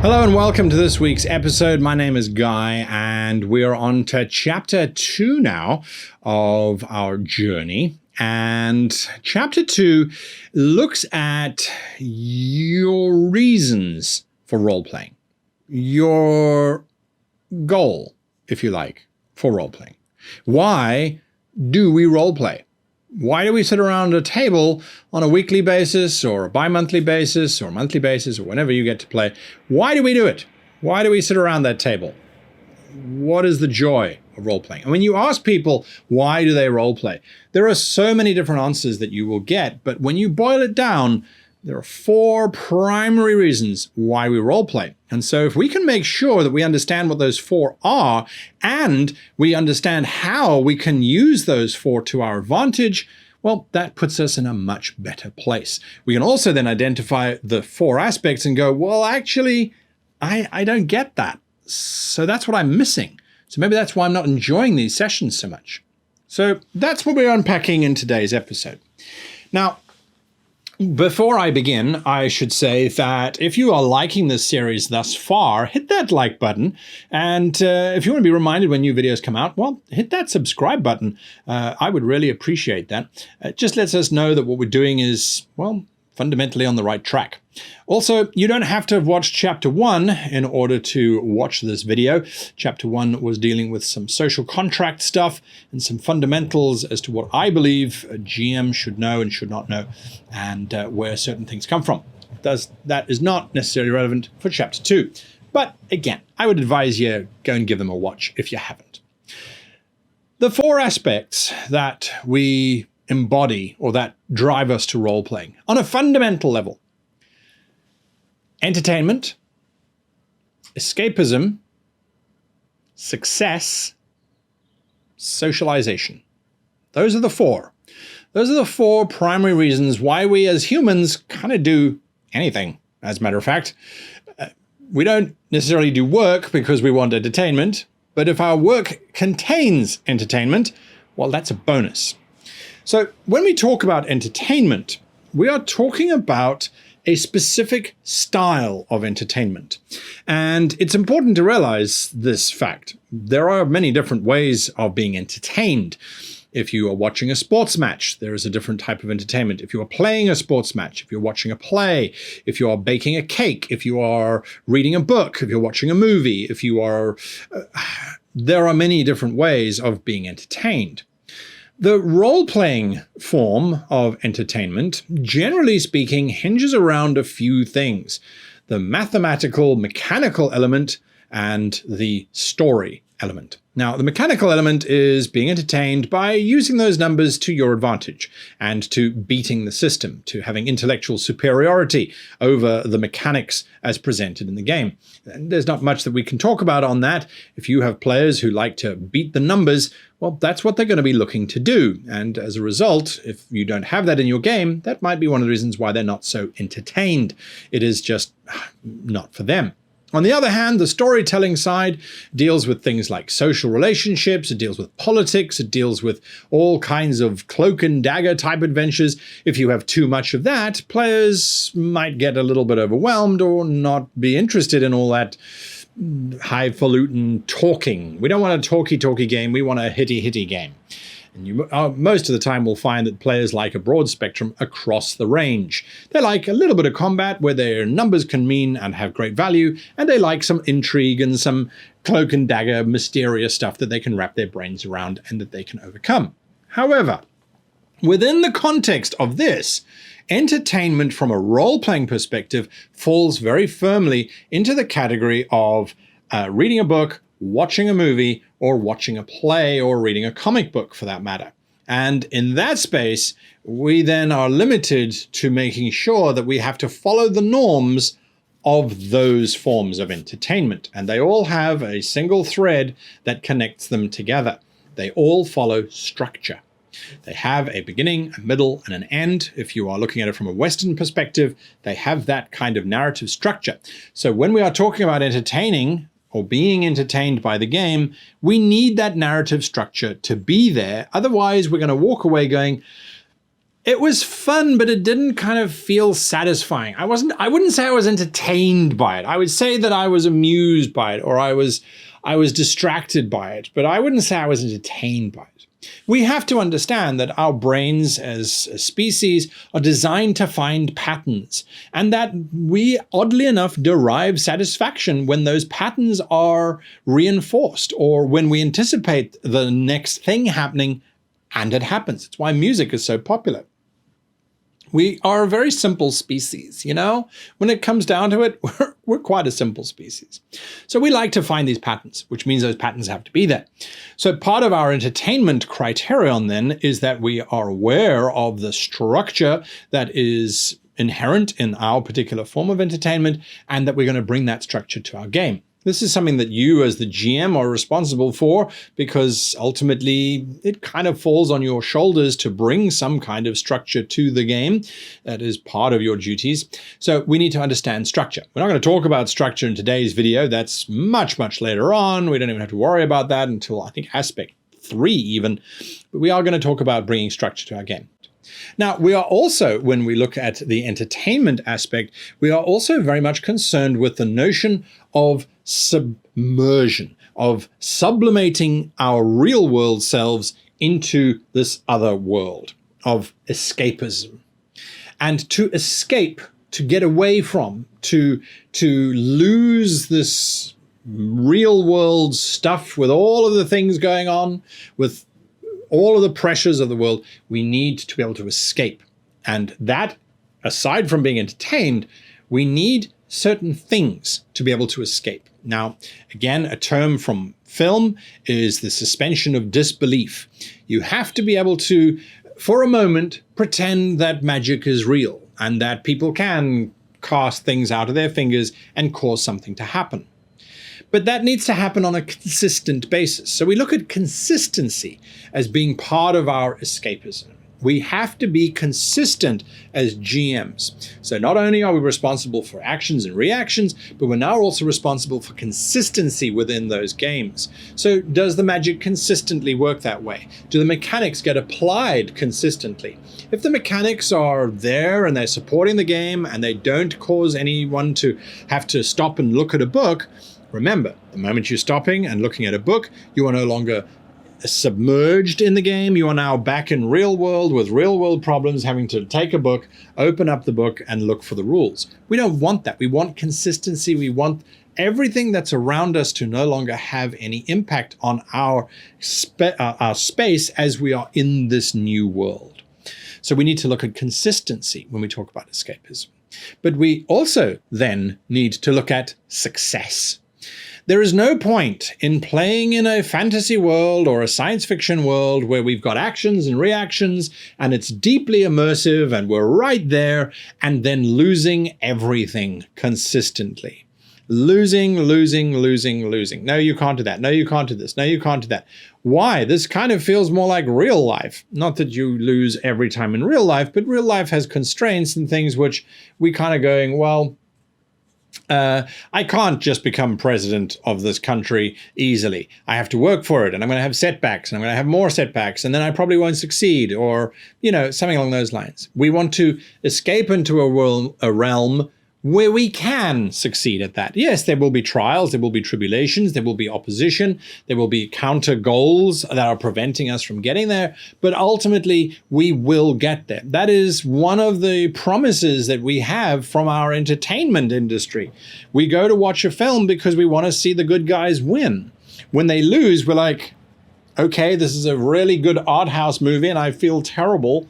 Hello and welcome to this week's episode. My name is Guy and we're on to chapter 2 now of our journey. And chapter 2 looks at your reasons for role-playing, your goal, if you like, for role-playing. Why do we role-play? Why do we sit around a table on a weekly basis or a bi-monthly basis or monthly basis or whenever you get to play? Why do we do it? Why do we sit around that table? What is the joy of role-playing? And when you ask people, why do they role-play? There are so many different answers that you will get, but when you boil it down, there are 4 primary reasons why we role-play. And so if we can make sure that we understand what those 4 are, and we understand how we can use those 4 to our advantage, well, that puts us in a much better place. We can also then identify the 4 aspects and go, well, actually, I don't get that. So that's what I'm missing. So maybe that's why I'm not enjoying these sessions so much. So that's what we're unpacking in today's episode. Now, before I begin, I should say that if you are liking this series thus far, hit that like button. And if you want to be reminded when new videos come out, well, hit that subscribe button. I would really appreciate that. It just lets us know that what we're doing is, well, fundamentally on the right track. Also, you don't have to have watched chapter 1 in order to watch this video. Chapter 1 was dealing with some social contract stuff and some fundamentals as to what I believe a GM should know and should not know, and where certain things come from. That is not necessarily relevant for chapter 2. But again, I would advise you go and give them a watch if you haven't. The 4 aspects that we embody or that drive us to role-playing on a fundamental level: entertainment, escapism, success, socialization. Those are the 4. Those are the 4 primary reasons why we as humans kind of do anything, as a matter of fact. We don't necessarily do work because we want entertainment, but if our work contains entertainment, well, that's a bonus. So when we talk about entertainment, we are talking about a specific style of entertainment. And it's important to realize this fact. There are many different ways of being entertained. If you are watching a sports match, there is a different type of entertainment. If you are playing a sports match, if you're watching a play, if you are baking a cake, if you are reading a book, if you're watching a movie, if you are... there are many different ways of being entertained. The role-playing form of entertainment, generally speaking, hinges around a few things: the mathematical, mechanical element and the story element. Now, the mechanical element is being entertained by using those numbers to your advantage and to beating the system, to having intellectual superiority over the mechanics as presented in the game. And there's not much that we can talk about on that. If you have players who like to beat the numbers, well, that's what they're going to be looking to do. And as a result, if you don't have that in your game, that might be one of the reasons why they're not so entertained. It is just not for them. On the other hand, the storytelling side deals with things like social relationships, it deals with politics, it deals with all kinds of cloak and dagger type adventures. If you have too much of that, players might get a little bit overwhelmed or not be interested in all that highfalutin talking. We don't want a talky game, we want a hitty game. And you most of the time will find that players like a broad spectrum across the range. They like a little bit of combat where their numbers can mean and have great value, and they like some intrigue and some cloak and dagger mysterious stuff that they can wrap their brains around and that they can overcome. However, within the context of this, entertainment from a role-playing perspective falls very firmly into the category of reading a book, watching a movie, or watching a play, or reading a comic book for that matter. And in that space, we then are limited to making sure that we have to follow the norms of those forms of entertainment. And they all have a single thread that connects them together. They all follow structure. They have a beginning, a middle, and an end. If you are looking at it from a Western perspective, they have that kind of narrative structure. So when we are talking about entertaining or being entertained by the game, we need that narrative structure to be there. Otherwise, we're going to walk away going, It was fun, but it didn't kind of feel satisfying. I wouldn't say I was entertained by it. I would say that I was amused by it, or I was distracted by it, but I wouldn't say I was entertained by it. We have to understand that our brains as a species are designed to find patterns, and that we, oddly enough, derive satisfaction when those patterns are reinforced, or when we anticipate the next thing happening and it happens. It's why music is so popular. We are a very simple species, you know? When it comes down to it, we're quite a simple species. So we like to find these patterns, which means those patterns have to be there. So part of our entertainment criterion then is that we are aware of the structure that is inherent in our particular form of entertainment, and that we're going to bring that structure to our game. This is something that you as the GM are responsible for, because ultimately it kind of falls on your shoulders to bring some kind of structure to the game. That is part of your duties. So we need to understand structure. We're not going to talk about structure in today's video. That's much, much later on. We don't even have to worry about that until, I think, aspect 3 even. But we are going to talk about bringing structure to our game. Now, we are also, when we look at the entertainment aspect, we are also very much concerned with the notion of submersion, of sublimating our real world selves into this other world, of escapism. And to escape, to get away from, to lose this real world stuff with all of the things going on, with all of the pressures of the world, we need to be able to escape. And that, aside from being entertained, we need certain things to be able to escape. Now, again, a term from film is the suspension of disbelief. You have to be able to, for a moment, pretend that magic is real and that people can cast things out of their fingers and cause something to happen. But that needs to happen on a consistent basis. So we look at consistency as being part of our escapism. We have to be consistent as GMs. So not only are we responsible for actions and reactions, but we're now also responsible for consistency within those games. So does the magic consistently work that way? Do the mechanics get applied consistently? If the mechanics are there and they're supporting the game and they don't cause anyone to have to stop and look at a book, remember, the moment you're stopping and looking at a book, you are no longer submerged in the game. You are now back in real world with real world problems, having to take a book, open up the book, and look for the rules. We don't want that. We want consistency. We want everything that's around us to no longer have any impact on our space as we are in this new world. So we need to look at consistency when we talk about escapism. But we also then need to look at success. There is no point in playing in a fantasy world or a science fiction world where we've got actions and reactions and it's deeply immersive and we're right there, and then losing everything consistently. Losing. No, you can't do that. No, you can't do this. No, you can't do that. Why? This kind of feels more like real life. Not that you lose every time in real life, but real life has constraints and things which we kind of going, well, I can't just become president of this country easily. I have to work for it, and I'm going to have setbacks, and I'm going to have more setbacks, and then I probably won't succeed, or, you know, something along those lines. We want to escape into a realm where we can succeed at that. Yes, there will be trials, there will be tribulations, there will be opposition, there will be counter goals that are preventing us from getting there, but ultimately we will get there. That is one of the promises that we have from our entertainment industry. We go to watch a film because we want to see the good guys win. When they lose, we're like, okay, this is a really good art house movie and I feel terrible.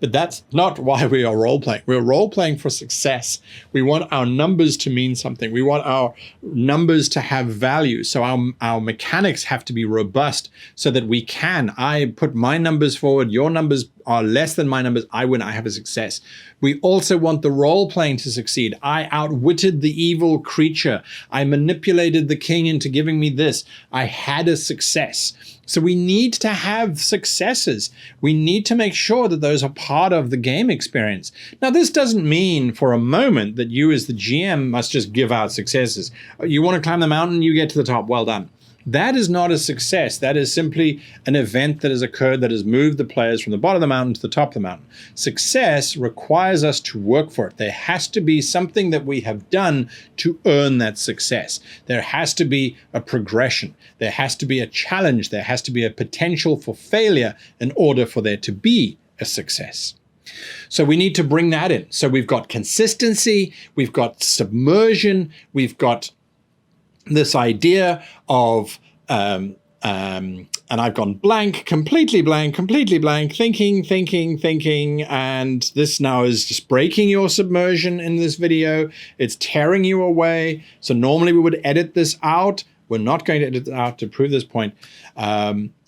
But that's not why we are role-playing. We're role-playing for success. We want our numbers to mean something. We want our numbers to have value. So our mechanics have to be robust so that we can. I put my numbers forward. Your numbers are less than my numbers. I win. I have a success. We also want the role-playing to succeed. I outwitted the evil creature. I manipulated the king into giving me this. I had a success. So we need to have successes. We need to make sure that those are part of the game experience. Now, this doesn't mean for a moment that you as the GM must just give out successes. You want to climb the mountain, you get to the top, well done. that is not a success. That is simply an event that has occurred that has moved the players from the bottom of the mountain to the top of the mountain. Success requires us to work for it. There has to be something that we have done to earn that success. There has to be a progression. There has to be a challenge. There has to be a potential for failure in order for there to be a success. So we need to bring that in. So we've got consistency, we've got submersion, we've got this idea of, and I've gone blank, completely blank, thinking, and this now is just breaking your submersion in this video. It's tearing you away. So normally we would edit this out. We're not going to edit it out to prove this point.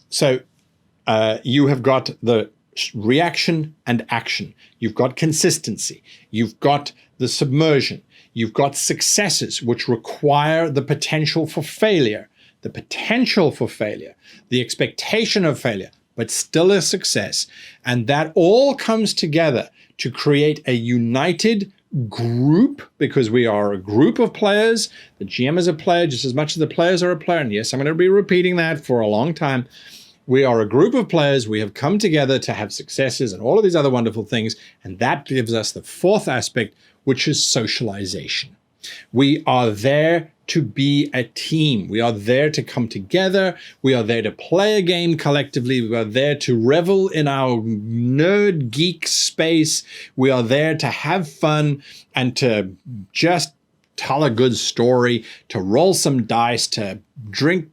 So you have got the reaction and action. You've got consistency. You've got the submersion. You've got successes, which require the potential for failure. The potential for failure, the expectation of failure, but still a success. And that all comes together to create a united group, because we are a group of players. The GM is a player just as much as the players are a player. And yes, I'm going to be repeating that for a long time. We are a group of players. We have come together to have successes and all of these other wonderful things. And that gives us the fourth aspect, which is socialization. We are there to be a team. We are there to come together. We are there to play a game collectively. We are there to revel in our nerd geek space. We are there to have fun and to just tell a good story, to roll some dice, to drink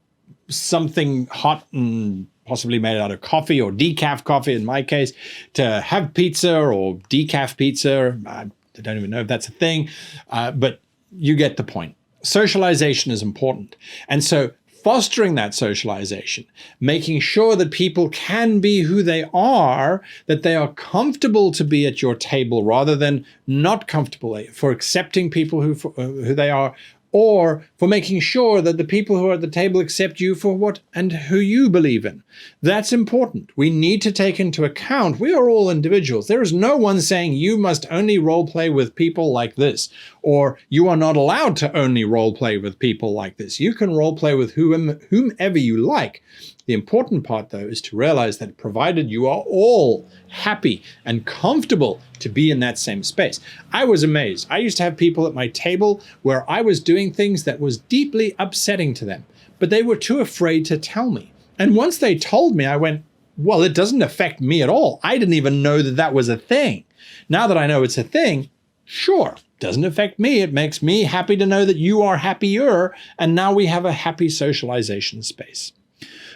something hot and possibly made out of coffee or decaf coffee in my case, to have pizza or decaf pizza. I don't even know if that's a thing, but you get the point. Socialization is important. And so fostering that socialization, making sure that people can be who they are, that they are comfortable to be at your table rather than not comfortable, for accepting people who they are, or for making sure that the people who are at the table accept you for what and who you believe in. That's important. We need to take into account we are all individuals. There is no one saying you must only role play with people like this, or you are not allowed to only role play with people like this. You can role play with whomever you like. The important part, though, is to realize that provided you are all happy and comfortable to be in that same space. I was amazed. I used to have people at my table where I was doing things that was deeply upsetting to them, but they were too afraid to tell me. And once they told me, I went, well, it doesn't affect me at all. I didn't even know that that was a thing. Now that I know it's a thing, sure, doesn't affect me. It makes me happy to know that you are happier, and now we have a happy socialization space.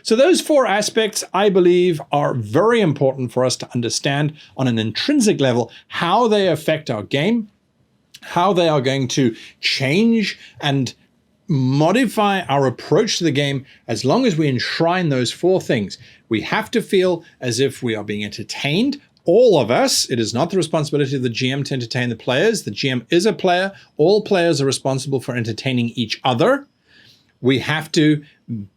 So those four aspects, I believe, are very important for us to understand on an intrinsic level, how they affect our game, how they are going to change and modify our approach to the game as long as we enshrine those four things. We have to feel as if we are being entertained. All of us. It is not the responsibility of the GM to entertain the players. The GM is a player. All players are responsible for entertaining each other. We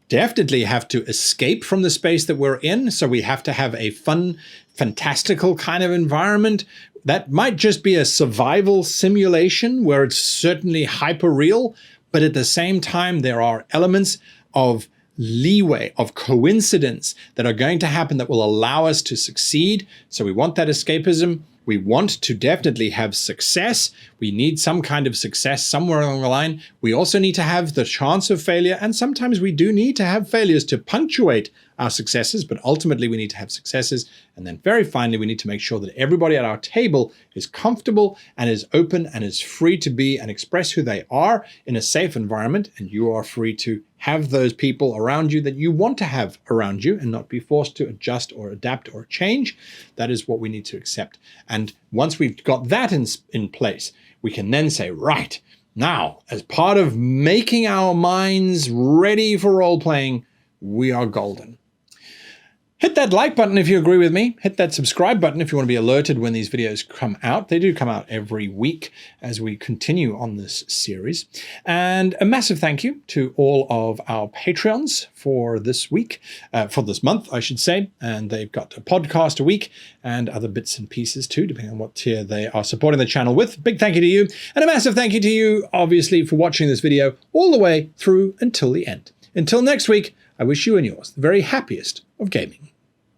definitely have to escape from the space that we're in. So we have to have a fun, fantastical kind of environment. That might just be a survival simulation where it's certainly hyper real, but at the same time, there are elements of leeway, of coincidence that are going to happen that will allow us to succeed. So we want that escapism. We want to definitely have success. We need some kind of success somewhere along the line. We also need to have the chance of failure. And sometimes we do need to have failures to punctuate our successes, but ultimately we need to have successes. And then very finally, we need to make sure that everybody at our table is comfortable and is open and is free to be and express who they are in a safe environment. And you are free to have those people around you that you want to have around you and not be forced to adjust or adapt or change. That is what we need to accept. And once we've got that in place, we can then say, right, now, as part of making our minds ready for role-playing, we are golden. Hit that like button if you agree with me. Hit that subscribe button if you want to be alerted when these videos come out. They do come out every week as we continue on this series. And a massive thank you to all of our Patreons for this week, for this month, I should say. And they've got a podcast a week and other bits and pieces too, depending on what tier they are supporting the channel with. Big thank you to you. And a massive thank you to you, obviously, for watching this video all the way through until the end. Until next week, I wish you and yours the very happiest of gaming.